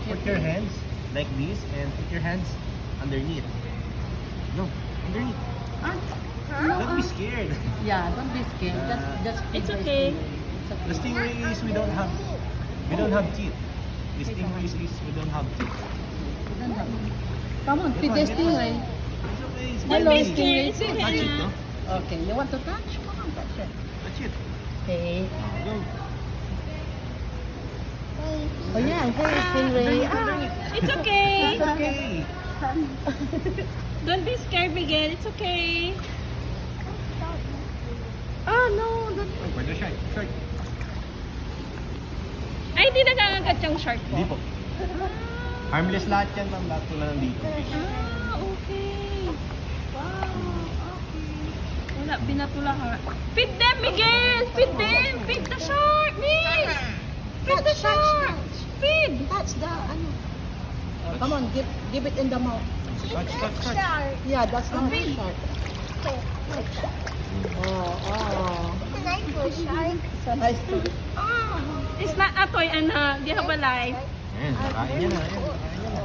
put your hands like this and put your hands underneath. No, underneath. Don't be scared. Yeah, don't be scared. Just feed It's the okay. stingray. The It's okay. stingray is we don't have teeth. The stingray is we don't have teeth. You don't have. Come on, feed the stingray. It's okay. It's Hello, okay. stingray. It's okay, Touch it, Anna. no? Okay, you want to touch? Come on, touch it. Touch it. Okay. Go. Oh yeah, here is stingray. It's okay. It's okay. Don't be scared, Miguel. It's okay. Ah, no. Don't. Oh, pwede shark. Shark. Ay, di nagkakagat yung shark Hindi ko. po. Harmless lahat yan, ma'am. Lahat po na nandito. Ah, okay. Wow, okay. Wala, binatula ka. Feed them, Miguel! Feed them! Feed the shark, Miss! Feed the shark! Feed! Touch the ano. Oh, come on, give it in the mouth. Touch, touch, touch. Yeah, that's the shark. Oh, oh. It's a nice toy. It's not a toy, Anna. Di have a life. Ayan, kain niya na. Ayan, kain niya na.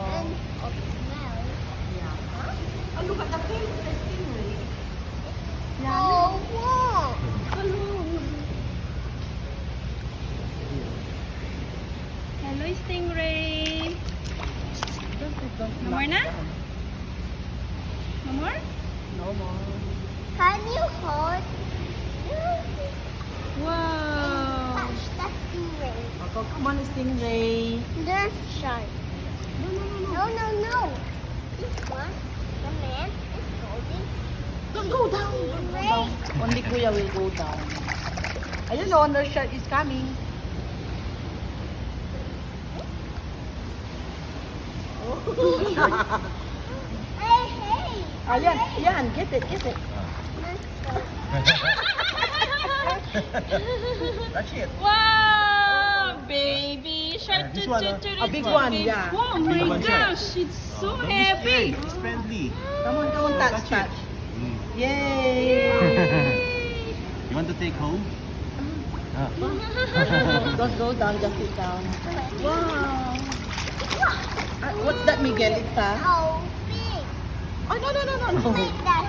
Oh, look at the pink stingray. Hello, stingray. Don't No more na? No more? No more. Can you hold? Wow. Touch the stingray. Okay, come on, stingray. There's shark. No. This one, the man is holding. Don't go down. Don't go down. Only Kuya will go down. Ayun, no, the shark is coming. Hey. Ayan, ayan, get it. Touch it. Wow, baby shark. This one, A big one, yeah. Oh Big my one, shark. gosh, it's so Don't be heavy. scared. It's friendly. Come on, touch. Touch it. Yay! You want to take home? Ah. Don't go down, just sit down. Wow. What's that, Miguel? It's a... Oh, big. Oh, no. Like that.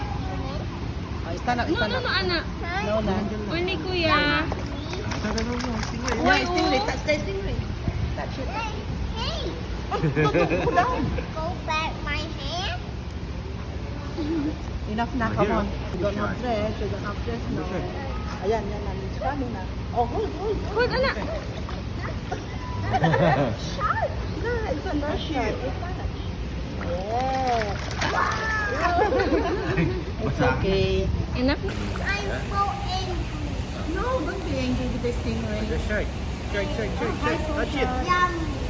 Oh, it's not, No, Anna. No, no. Only Kuya. No. Stingray. Yeah, stingray. Touch the stingray. Touch it. Hey. Go down. Go back my hand. Enough na, Oh, come here, on. You don't have dress, no. Ayan, it's coming na. Oh, hold. Hold, Anna. Shark. No, it's a nurse shark. It's not. Yeah. It's okay. Enough. I'm so angry. No, don't be angry with the stingray. The shark. Shark. Touch it. Yummy.